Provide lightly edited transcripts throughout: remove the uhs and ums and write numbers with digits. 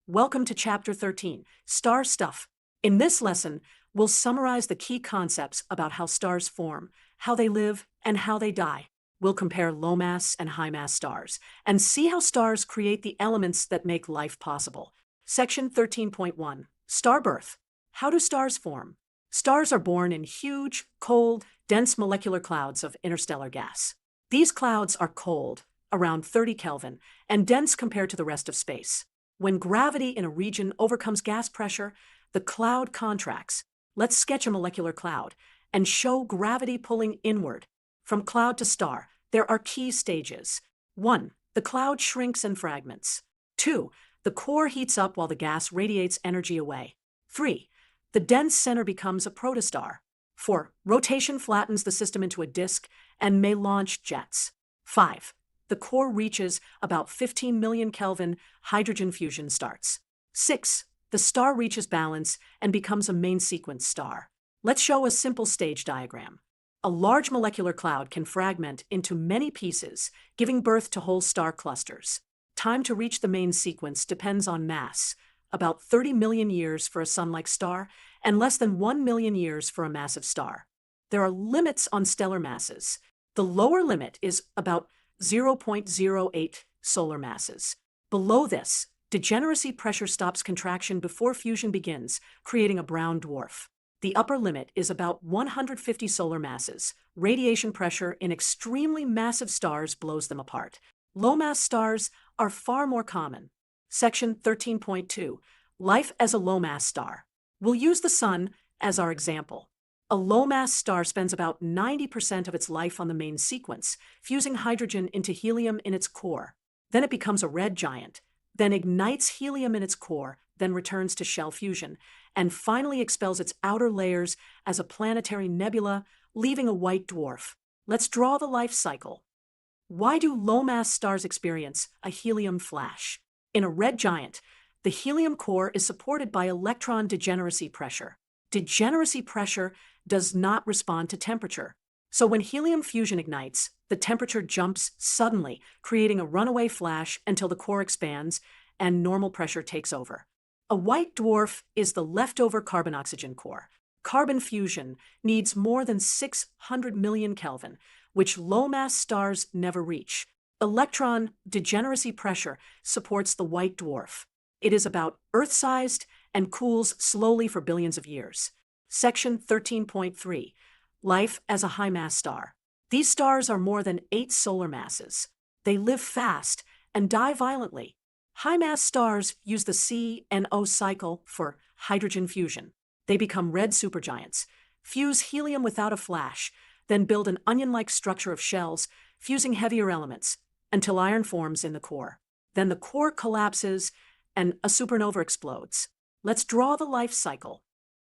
Welcome to Chapter 13, Star Stuff. In this lesson, we'll summarize the key concepts about how stars form, how they live, and how they die. We'll compare low-mass and high-mass stars, and see how stars create the elements that make life possible. Section 13.1, Star Birth. How do stars form? Stars are born in huge, cold, dense molecular clouds of interstellar gas. These clouds are cold, around 30 Kelvin, and dense compared to the rest of space. When gravity in a region overcomes gas pressure, the cloud contracts. Let's sketch a molecular cloud and show gravity pulling inward. From cloud to star, there are key stages. 1. The cloud shrinks and fragments. 2. The core heats up while the gas radiates energy away. 3. The dense center becomes a protostar. 4. Rotation flattens the system into a disk and may launch jets. 5. The core reaches about 15 million Kelvin, hydrogen fusion starts. 6. The star reaches balance and becomes a main sequence star. Let's show a simple stage diagram. A large molecular cloud can fragment into many pieces, giving birth to whole star clusters. Time to reach the main sequence depends on mass, about 30 million years for a sun-like star, and less than 1 million years for a massive star. There are limits on stellar masses. The lower limit is about 0.08 solar masses. Below this, degeneracy pressure stops contraction before fusion begins, creating a brown dwarf. The upper limit is about 150 solar masses. Radiation pressure in extremely massive stars blows them apart. Low-mass stars are far more common. Section 13.2, Life as a low-mass star. We'll use the Sun as our example. A low-mass star spends about 90% of its life on the main sequence, fusing hydrogen into helium in its core. Then it becomes a red giant, then ignites helium in its core, then returns to shell fusion, and finally expels its outer layers as a planetary nebula, leaving a white dwarf. Let's draw the life cycle. Why do low-mass stars experience a helium flash? In a red giant, the helium core is supported by electron degeneracy pressure. Degeneracy pressure does not respond to temperature. So when helium fusion ignites, the temperature jumps suddenly, creating a runaway flash until the core expands and normal pressure takes over. A white dwarf is the leftover carbon-oxygen core. Carbon fusion needs more than 600 million Kelvin, which low-mass stars never reach. Electron degeneracy pressure supports the white dwarf. It is about Earth-sized and cools slowly for billions of years. Section 13.3, Life as a high-mass star. These stars are more than 8 solar masses. They live fast and die violently. High-mass stars use the C&O cycle for hydrogen fusion. They become red supergiants, fuse helium without a flash, then build an onion-like structure of shells, fusing heavier elements, until iron forms in the core. Then the core collapses and a supernova explodes. Let's draw the life cycle.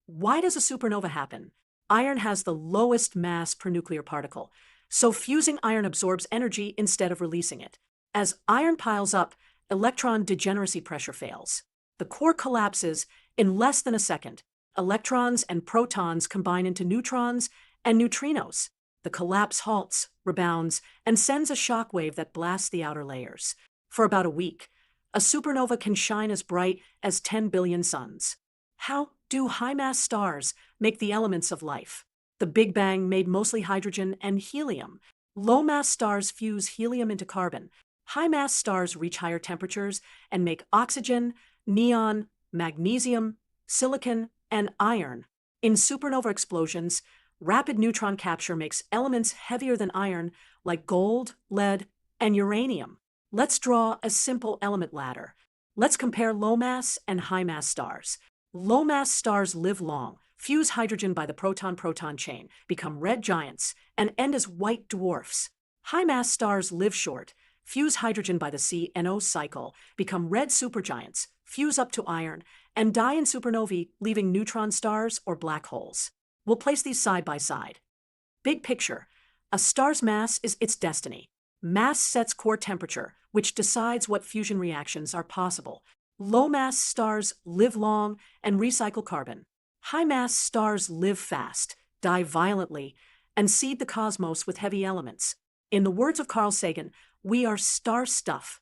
Why does a supernova happen? Iron has the lowest mass per nuclear particle, so fusing iron absorbs energy instead of releasing it. As iron piles up, electron degeneracy pressure fails. The core collapses in less than a second. Electrons and protons combine into neutrons and neutrinos. The collapse halts, rebounds, and sends a shock wave that blasts the outer layers. For about a week, a supernova can shine as bright as 10 billion suns. How do high-mass stars make the elements of life? The Big Bang made mostly hydrogen and helium. Low-mass stars fuse helium into carbon. High-mass stars reach higher temperatures and make oxygen, neon, magnesium, silicon, and iron. In supernova explosions, rapid neutron capture makes elements heavier than iron, like gold, lead, and uranium. Let's draw a simple element ladder. Let's compare low-mass and high-mass stars. Low-mass stars live long, fuse hydrogen by the proton-proton chain, become red giants, and end as white dwarfs. High-mass stars live short, fuse hydrogen by the C&O cycle, become red supergiants, fuse up to iron, and die in supernovae, leaving neutron stars or black holes. We'll place these side by side. Big picture. A star's mass is its destiny. Mass sets core temperature, which decides what fusion reactions are possible. Low-mass stars live long and recycle carbon. High-mass stars live fast, die violently, and seed the cosmos with heavy elements. In the words of Carl Sagan, we are star stuff.